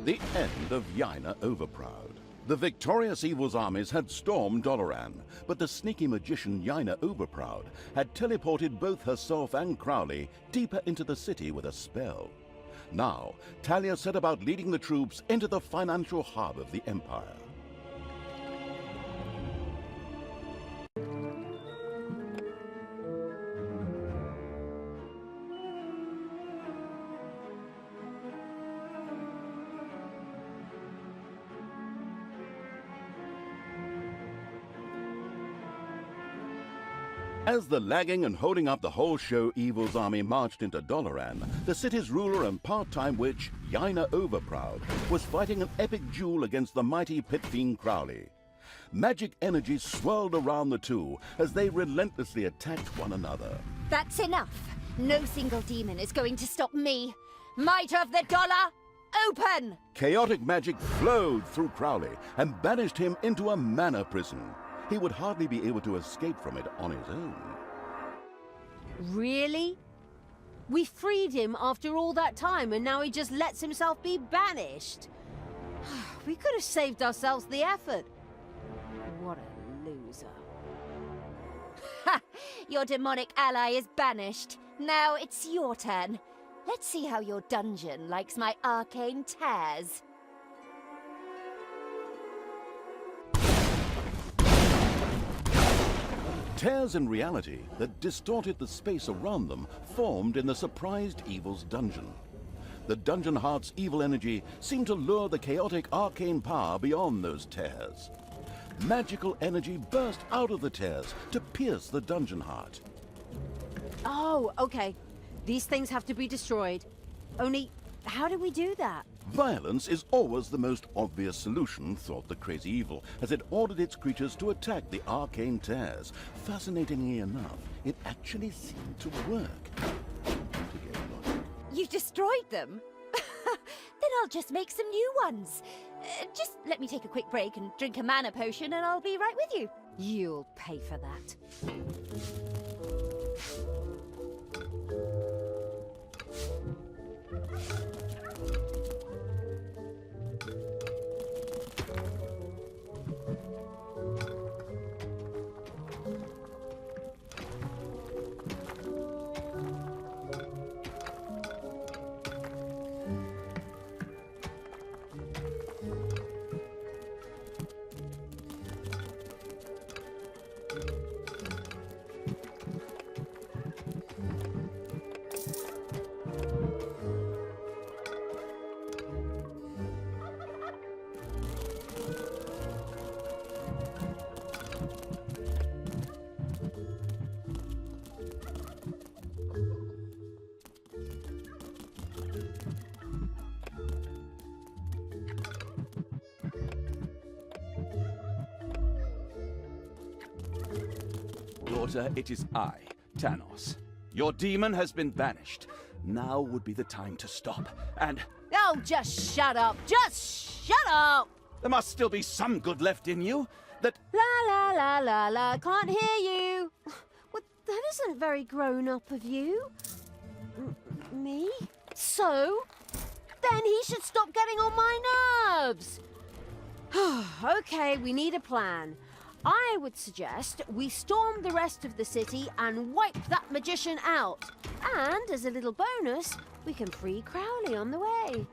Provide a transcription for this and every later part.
The end of Yaina Overproud. The victorious evil's armies had stormed Doloran, but the sneaky magician Yaina Overproud had teleported both herself and Crowley deeper into the city with a spell. Now, Talia set about leading the troops into the financial hub of the Empire. As the lagging and holding up the whole show evil's army marched into Doloran, the city's ruler and part-time witch, Yaina Overproud, was fighting an epic duel against the mighty pit fiend Crowley. Magic energy swirled around the two as they relentlessly attacked one another. That's enough. No single demon is going to stop me. Might of the dollar, open! Chaotic magic flowed through Crowley and banished him into a mana prison. He would hardly be able to escape from it on his own. Really? We freed him after all that time and now he just lets himself be banished? We could have saved ourselves the effort. What a loser. Ha! Your demonic ally is banished. Now it's your turn. Let's see how your dungeon likes my arcane tears. Tears in reality that distorted the space around them formed in the surprised evil's dungeon. The dungeon heart's evil energy seemed to lure the chaotic arcane power beyond those tears. Magical energy burst out of the tears to pierce the dungeon heart. Oh, okay. These things have to be destroyed. Only, how do we do that? Violence is always the most obvious solution, thought the crazy evil, as it ordered its creatures to attack the arcane tears. Fascinatingly enough, it actually seemed to work. You destroyed them? Then I'll just make some new ones. Just let me take a quick break and drink a mana potion and I'll be right with you. You'll pay for that. Daughter, it is I, Tanos. Your demon has been banished. Now would be the time to stop, and... Oh, just shut up! Just shut up! There must still be some good left in you, that... La la la la la, can't hear you! Well, that isn't very grown-up of you. Me? So? Then he should stop getting on my nerves! Okay, we need a plan. I would suggest we storm the rest of the city and wipe that magician out. And as a little bonus, we can free Crowley on the way.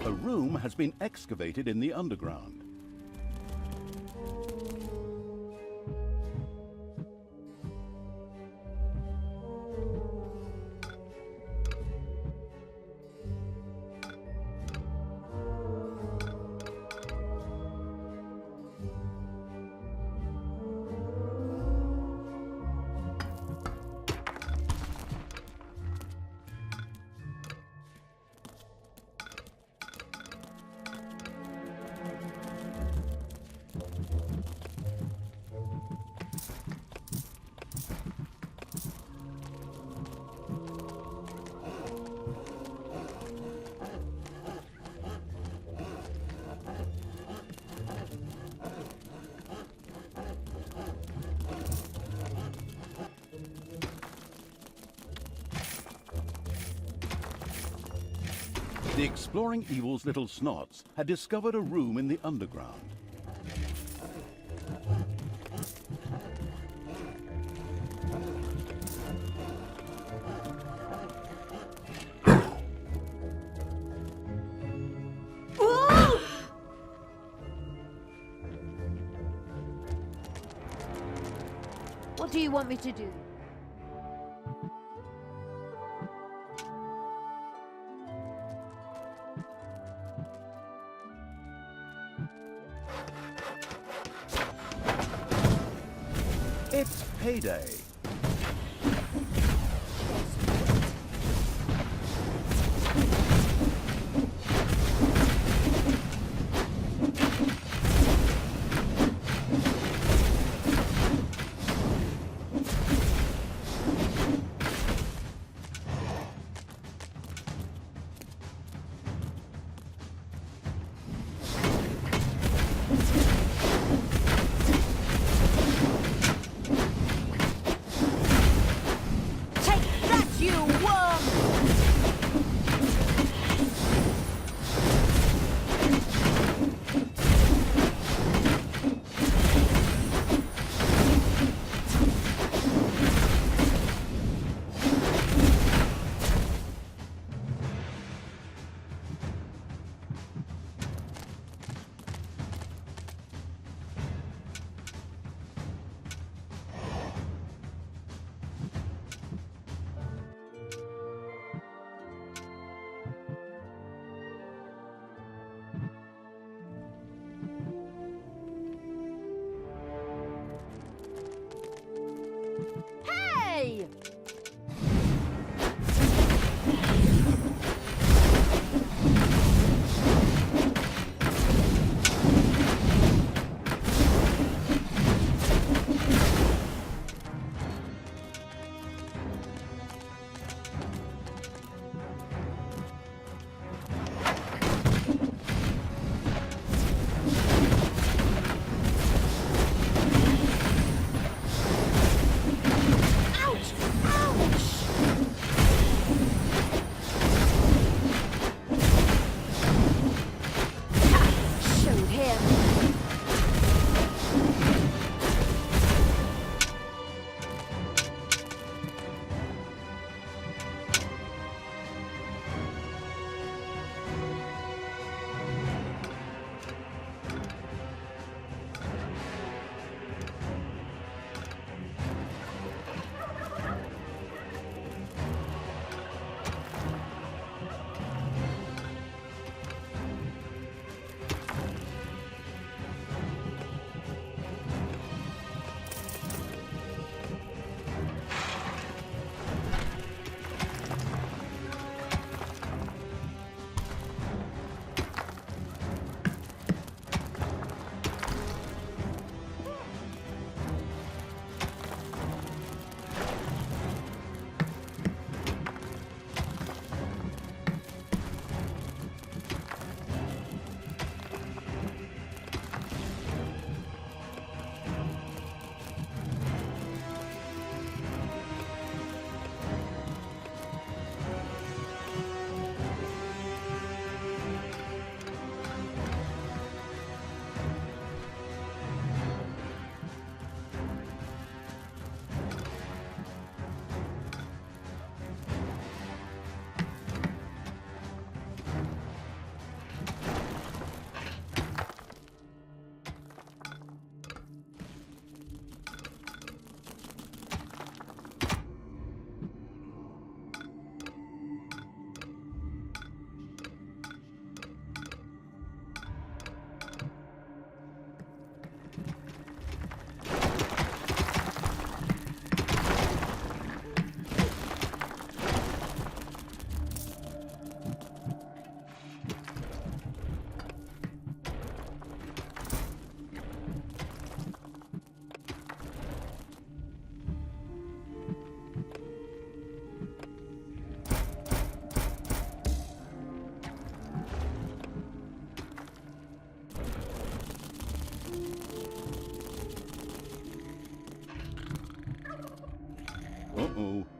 A room has been excavated in the underground. The exploring evil's little snots had discovered a room in the underground. What do you want me to do? It's payday.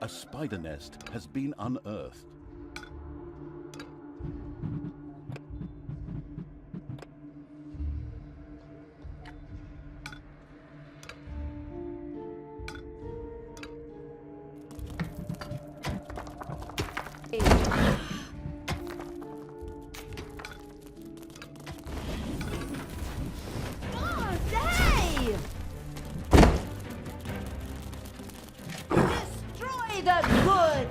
a spider nest has been unearthed. Hey! Destroy the good!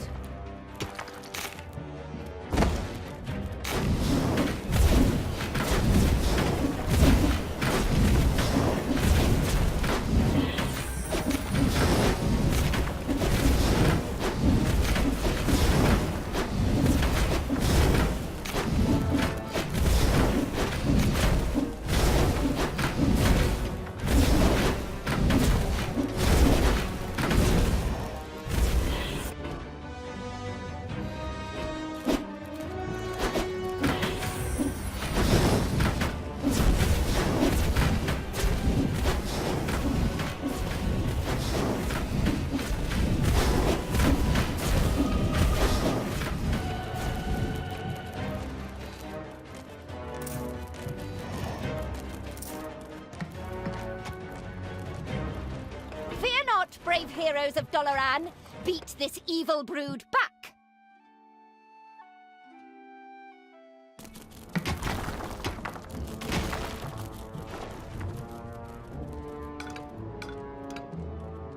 Fear not, brave heroes of Doloran. Beat this evil brood back.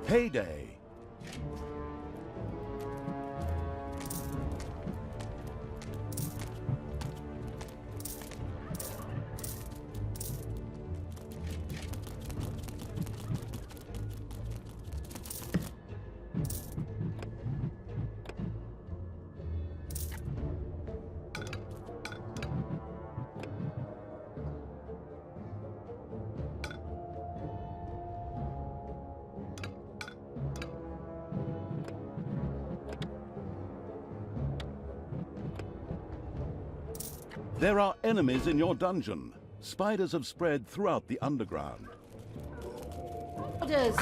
Heyday! There are enemies in your dungeon. Spiders have spread throughout the underground. Orders!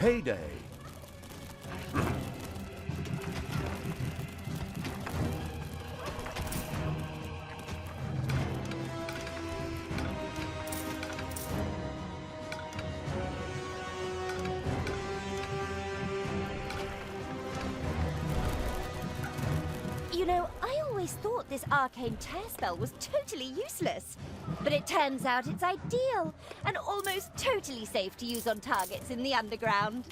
Payday. You know, I always thought this arcane tear spell was totally useless. But it turns out it's ideal and almost totally safe to use on targets in the underground.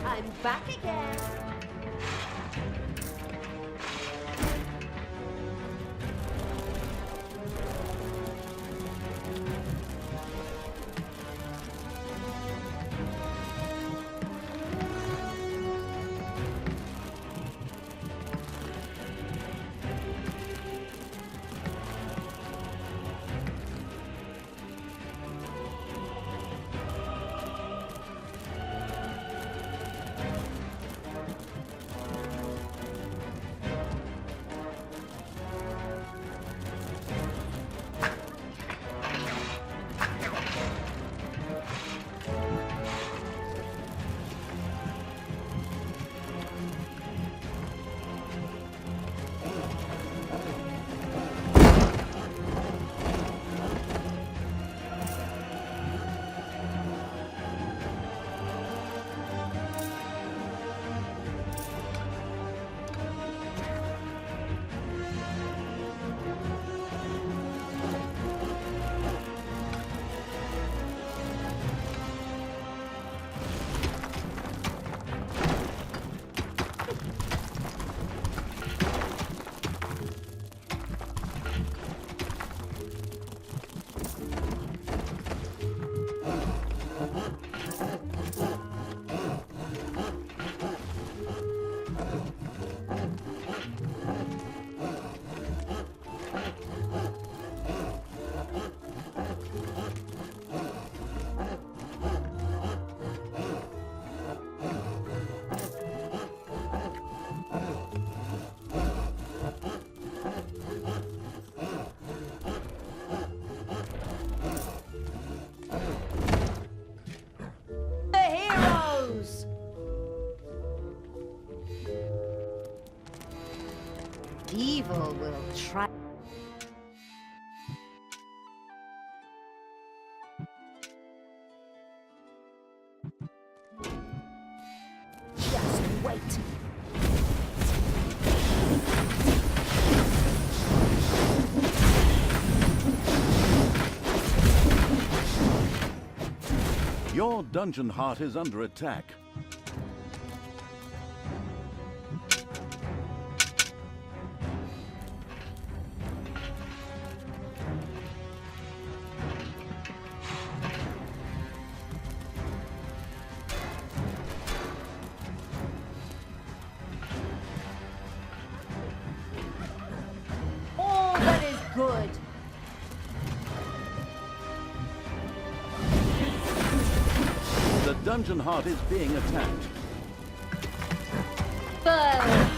I'm back again. Evil will try. Just wait. Your dungeon heart is under attack. All that is good. The dungeon heart is being attacked. Burn.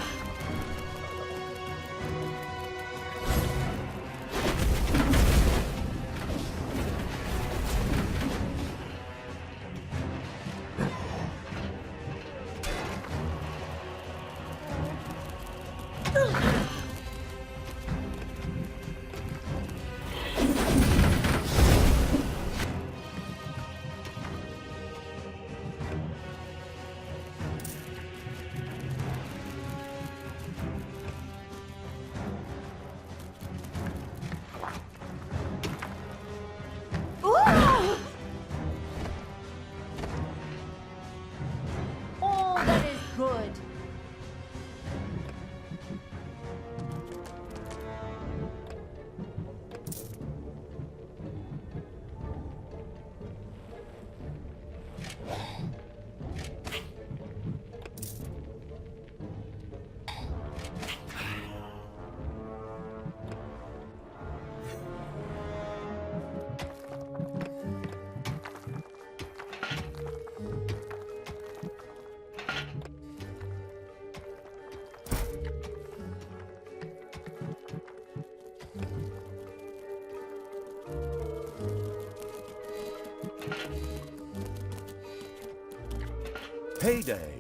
Payday.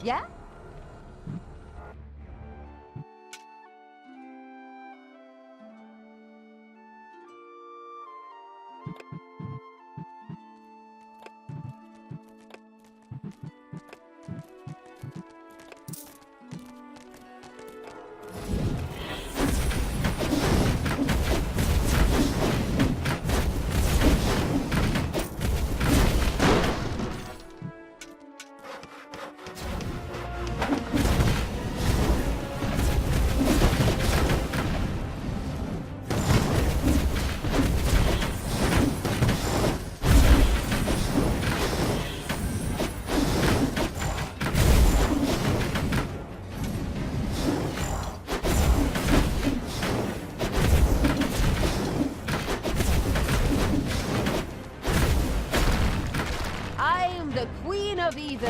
Yeah? I am the Queen of Evil.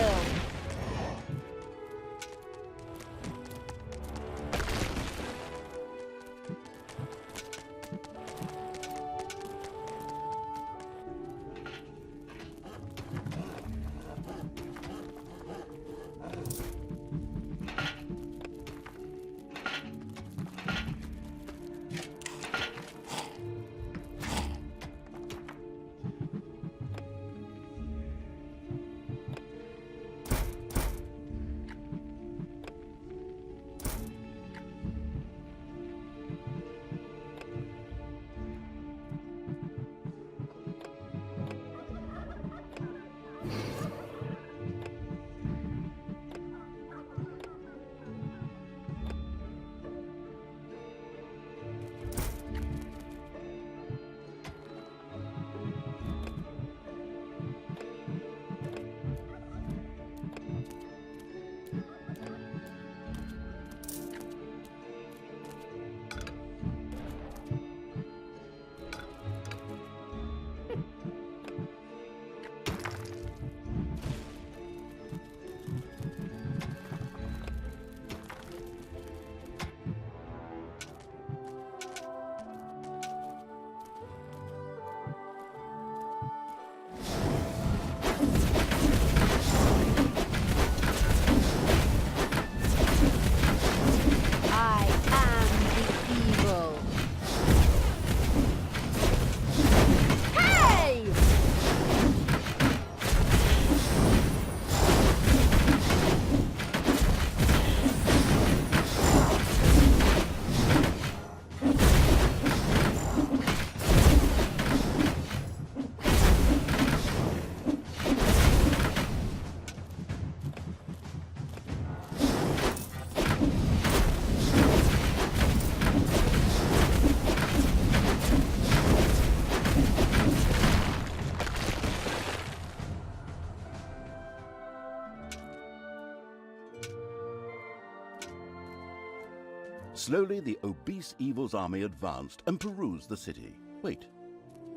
I am the evil. Hey! Slowly, the obese evil's army advanced and perused the city. Wait,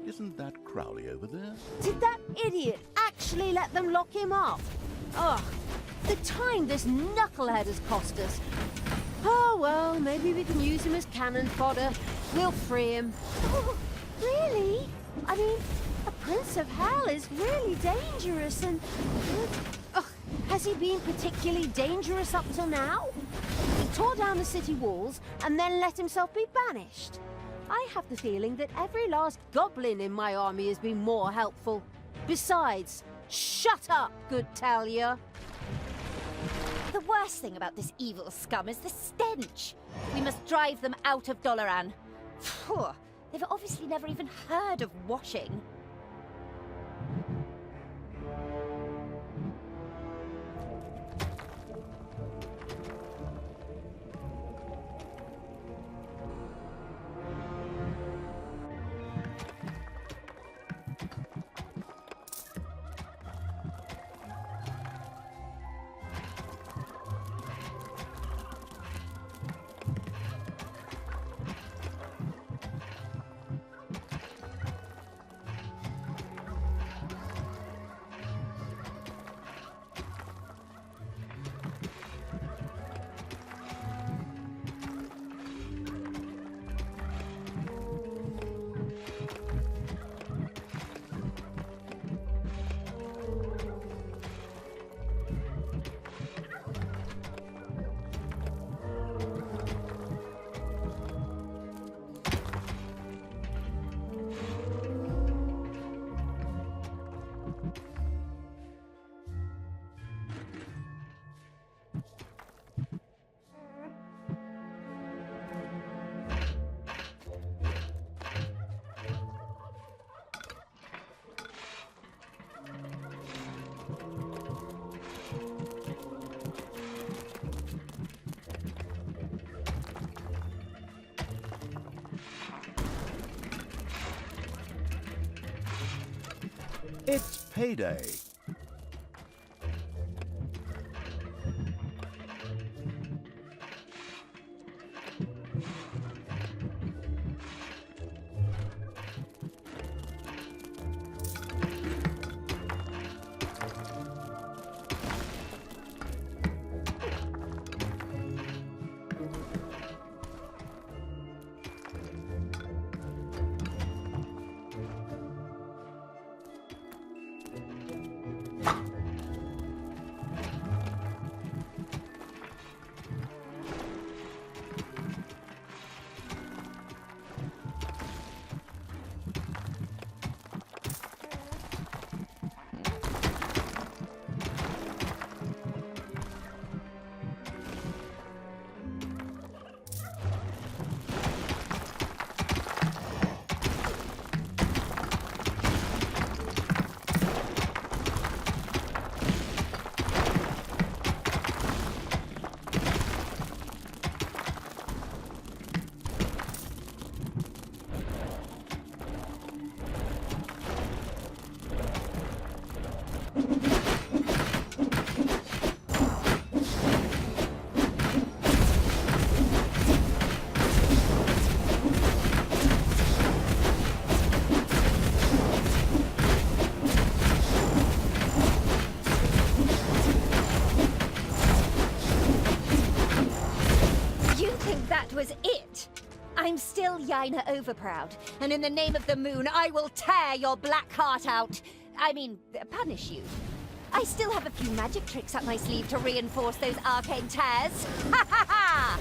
isn't that Crowley over there? Did that idiot actually let them lock him up? Ugh, the time this knucklehead has cost us. Oh well, maybe we can use him as cannon fodder. We'll free him. Oh, really? I mean, a Prince of Hell is really dangerous and... Ugh, has he been particularly dangerous up till now? He tore down the city walls and then let himself be banished. I have the feeling that every last goblin in my army has been more helpful. Besides, shut up, good Talia. The worst thing about this evil scum is the stench. We must drive them out of Doloran. Phew, they've obviously never even heard of washing. It's payday. Was it? I'm still Yaina Overproud, and in the name of the moon, I will tear your black heart out. I mean, punish you. I still have a few magic tricks up my sleeve to reinforce those arcane tears. Ha ha ha!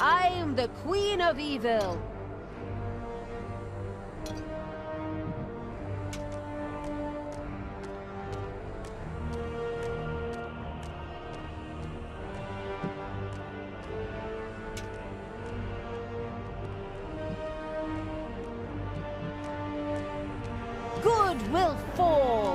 I'm the Queen of Evil. Good will fall.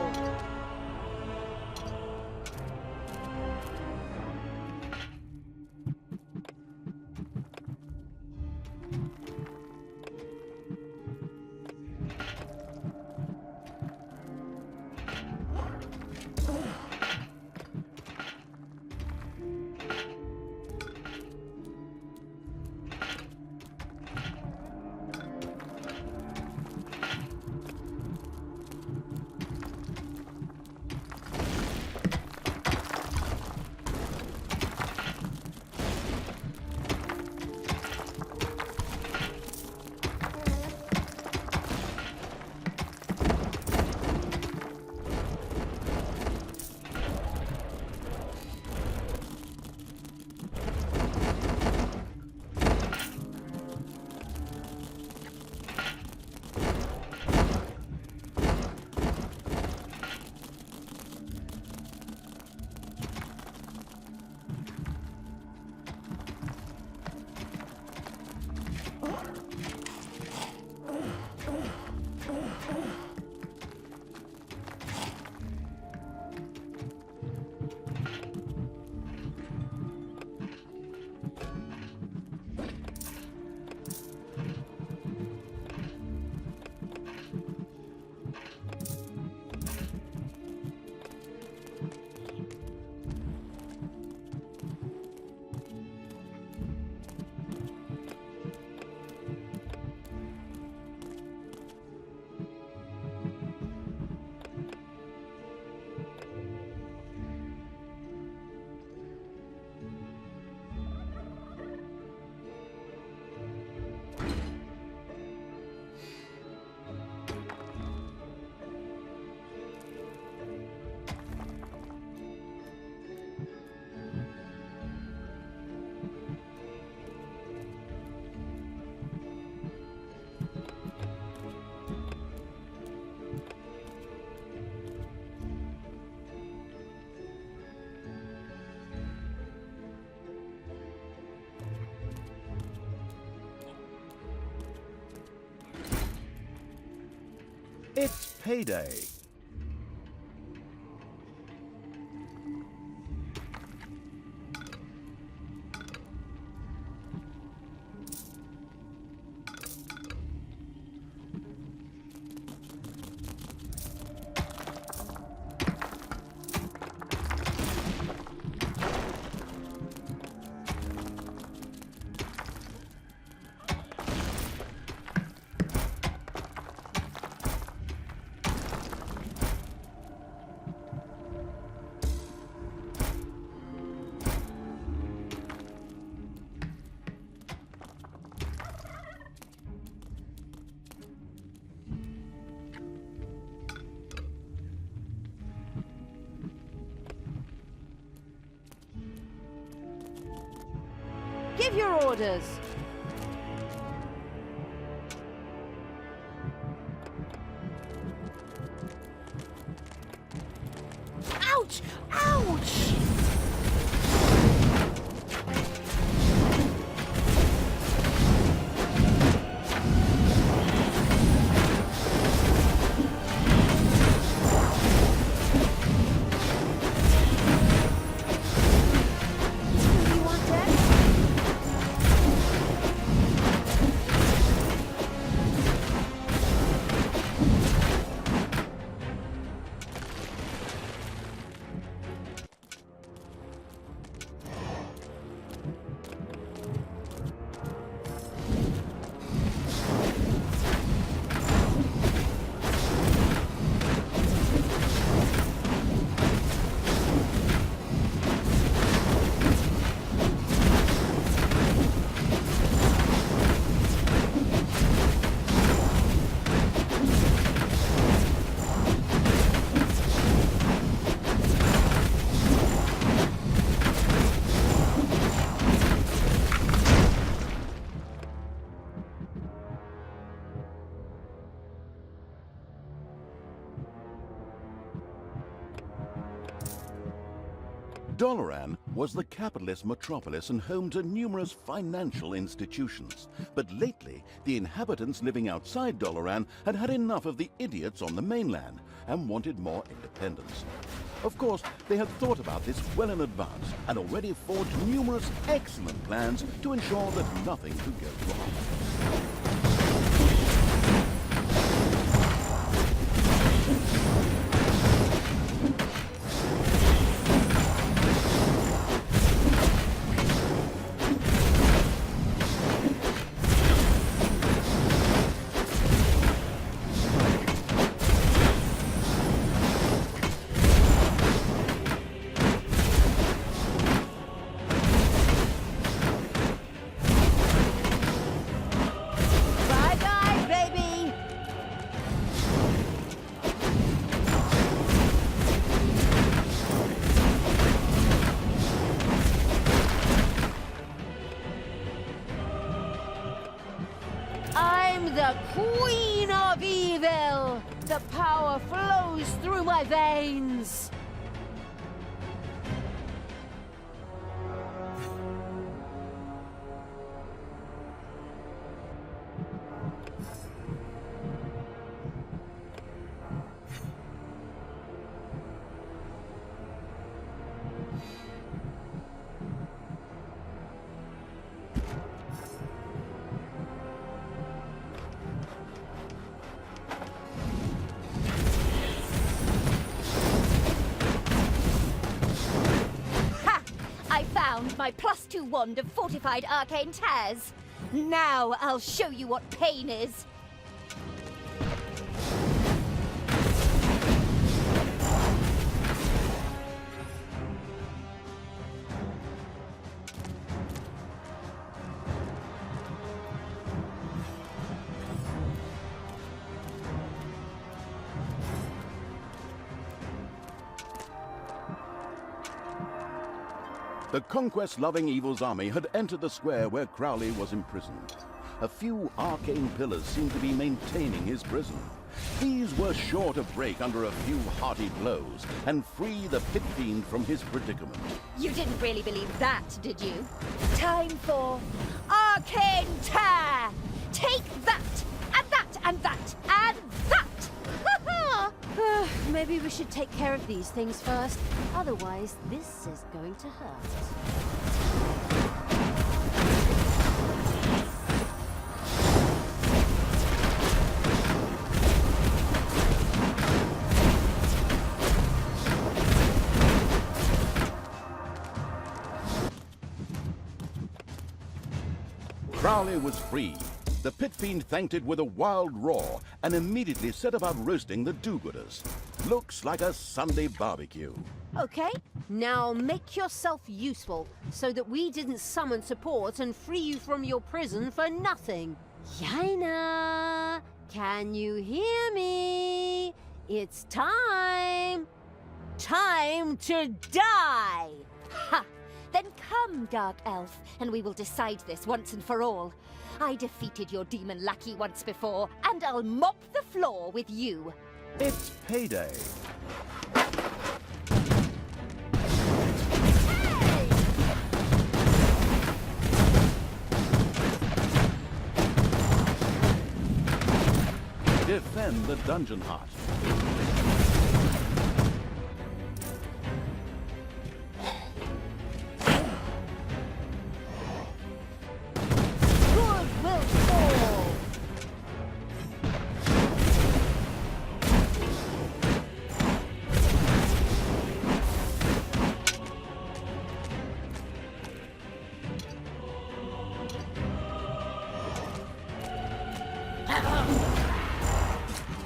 payday. Give your orders. Ouch! Ouch! You want that? Doloran was the capitalist metropolis and home to numerous financial institutions. But lately, the inhabitants living outside Doloran had had enough of the idiots on the mainland and wanted more independence. Of course, they had thought about this well in advance and already forged numerous excellent plans to ensure that nothing could go wrong. Bye-bye, baby! I'm the Queen of Evil! The power flows through my veins! Ha! I found my +2 wand of fortified arcane tears. Now I'll show you what pain is. The conquest-loving Evil's army had entered the square where Crowley was imprisoned. A few arcane pillars seemed to be maintaining his prison. These were sure to break under a few hearty blows and free the pit fiend from his predicament. You didn't really believe that, did you? Time for Arcane Tear! Take that! And that! And that! And that! Ha ha! Maybe we should take care of these things first. Otherwise, this is going to hurt. Crowley was free. The pit fiend thanked it with a wild roar and immediately set about roasting the do-gooders. Looks like a Sunday barbecue. Okay, now make yourself useful so that we didn't summon support and free you from your prison for nothing. Yaina, can you hear me? It's time. Time to die. Ha! Then come, Dark Elf, and we will decide this once and for all. I defeated your demon lackey once before, and I'll mop the floor with you. It's payday. Defend the dungeon heart. Good will fall.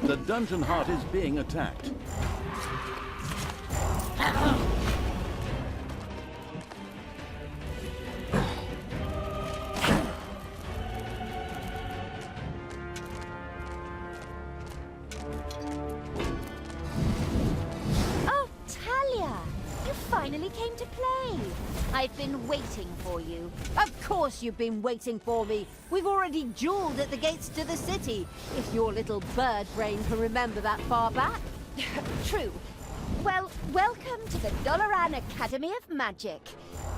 The dungeon heart is being attacked. Oh, Talia! You finally came to play. I've been waiting for you. Of course you've been waiting for me. We've already dueled at the gates to the city, if your little bird brain can remember that far back. True. Well, welcome to the Doloran Academy of Magic.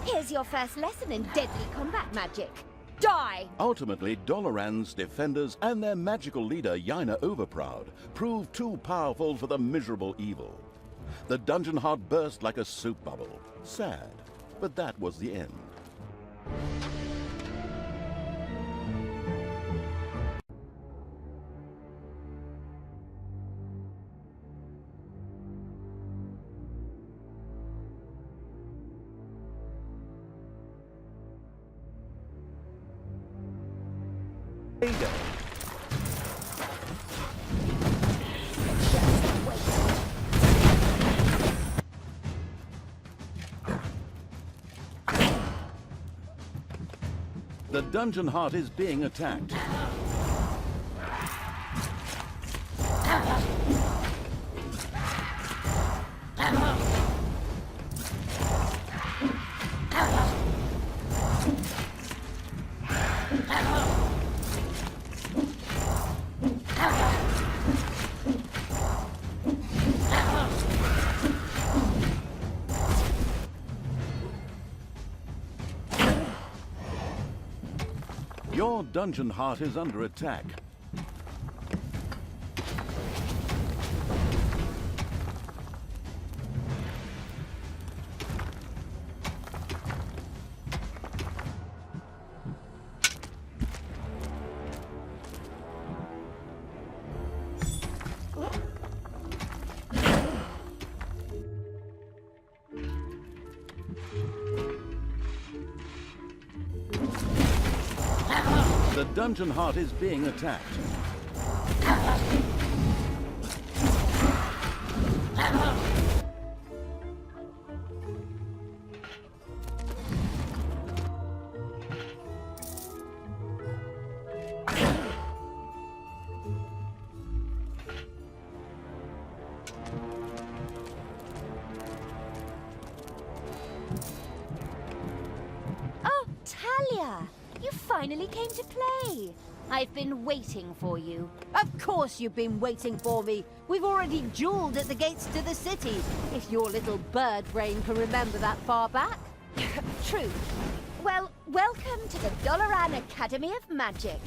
Here's your first lesson in deadly combat magic. Die! Ultimately, Doloran's defenders and their magical leader, Yaina Overproud, proved too powerful for the miserable evil. The dungeon heart burst like a soup bubble. Sad, but that was the end. Payday. The dungeon heart is being attacked. Your dungeon heart is under attack. The dungeon heart is being attacked. Oh, Talia! You finally came to play. I've been waiting for you. Of course you've been waiting for me. We've already dueled at the gates to the city, if your little bird brain can remember that far back. True. Well, welcome to the Doloran Academy of Magic.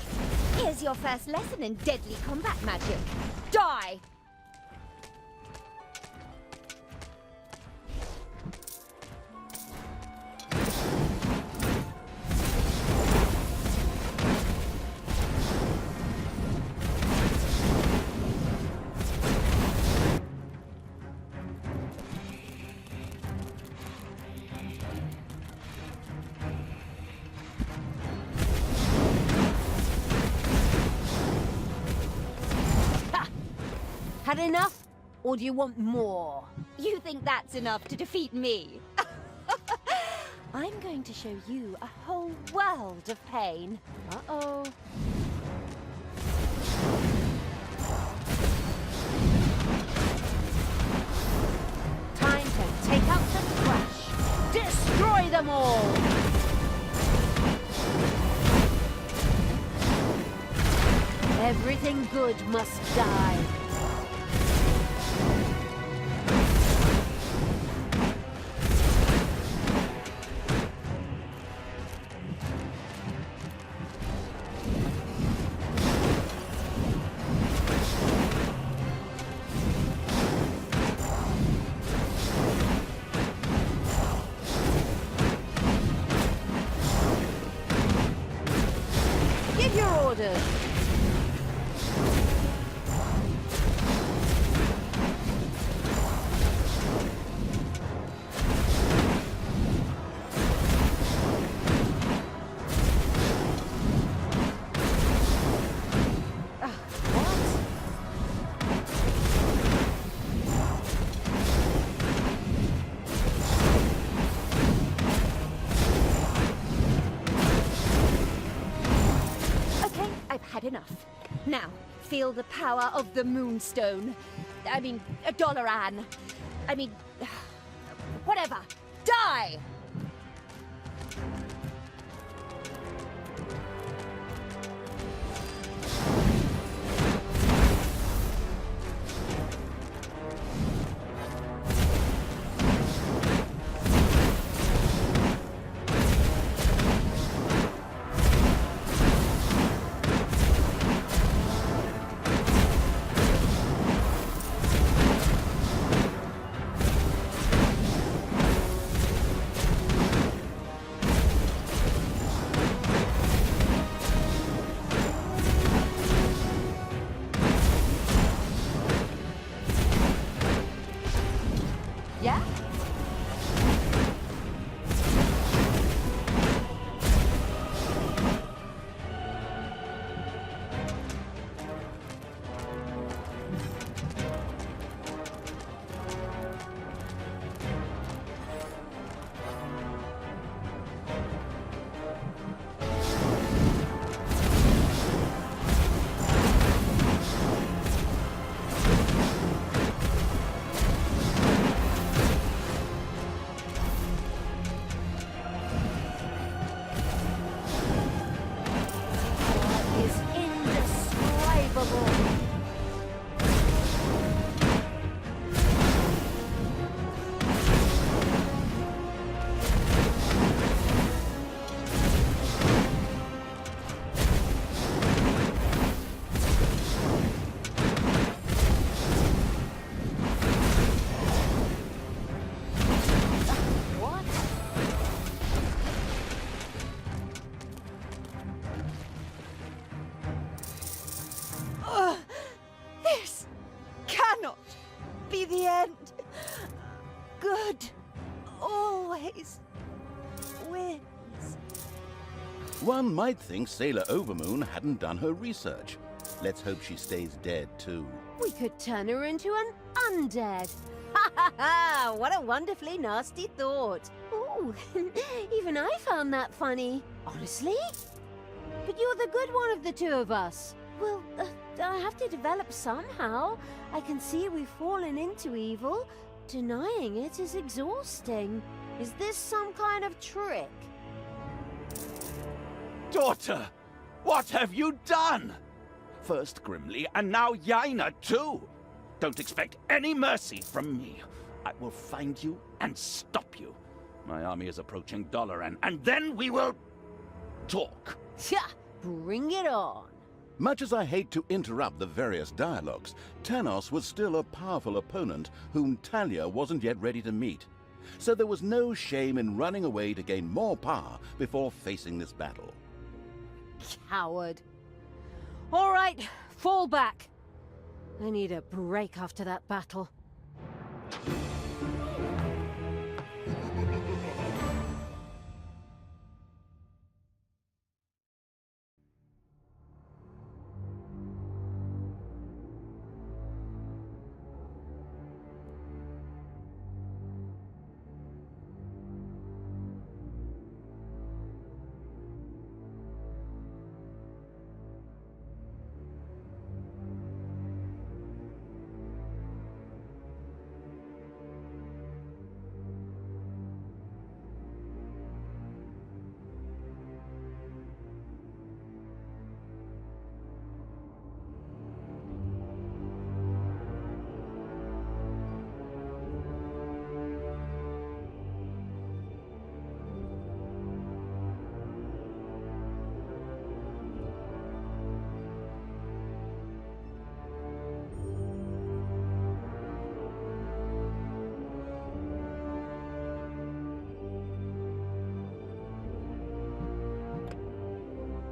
Here's your first lesson in deadly combat magic. Die! had enough? Or do you want more? You think that's enough to defeat me? I'm going to show you a whole world of pain. Uh-oh. Time to take out the trash. Destroy them all! Everything good must die. Give your orders. Okay, I've had enough. Now, feel the power of the Moonstone. I mean, Doloran. I mean, whatever. Die! Yeah? Is indescribable. What? This cannot be the end. Good always wins. One might think Sailor Overmoon hadn't done her research. Let's hope she stays dead, too. We could turn her into an undead. Ha ha ha! What a wonderfully nasty thought. Ooh, even I found that funny. Honestly? But you're the good one of the two of us. Well, I have to develop somehow. I can see we've fallen into evil. Denying it is exhausting. Is this some kind of trick? Daughter, what have you done? First Grimly, and now Yaina, too. Don't expect any mercy from me. I will find you and stop you. My army is approaching Doloran, and then we will talk. Yeah, bring it on. Much as I hate to interrupt the various dialogues, Tanos was still a powerful opponent whom Talia wasn't yet ready to meet. So there was no shame in running away to gain more power before facing this battle. Coward. All right, fall back. I need a break after that battle.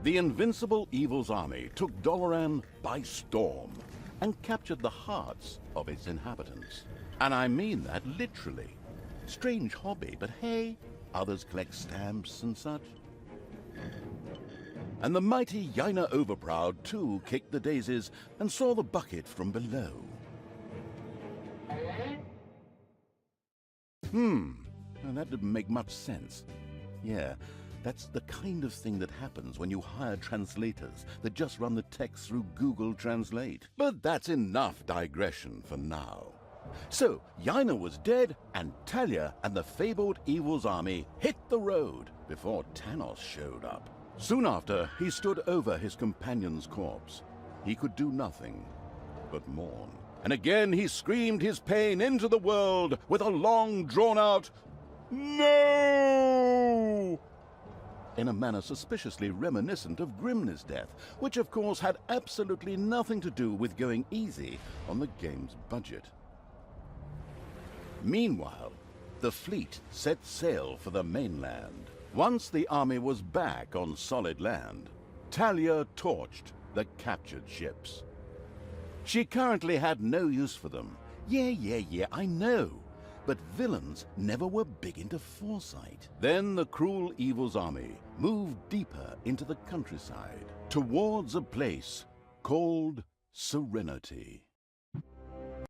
The invincible evil's army took Doloran by storm and captured the hearts of its inhabitants. And I mean that literally. Strange hobby, but hey, others collect stamps and such. And the mighty Yaina Overproud too kicked the daisies and saw the bucket from below. And that didn't make much sense. Yeah, that's the kind of thing that happens when you hire translators that just run the text through Google Translate. But that's enough digression for now. So, Yaina was dead, and Talia and the fabled evil's army hit the road before Tanos showed up. Soon after, he stood over his companion's corpse. He could do nothing but mourn. And again he screamed his pain into the world with a long, drawn-out "No!" in a manner suspiciously reminiscent of Grimn's death, which of course had absolutely nothing to do with going easy on the game's budget. Meanwhile, the fleet set sail for the mainland. Once the army was back on solid land, Talia torched the captured ships. She currently had no use for them. Yeah, I know. But villains never were big into foresight. Then the cruel evil's army moved deeper into the countryside, towards a place called Serenity.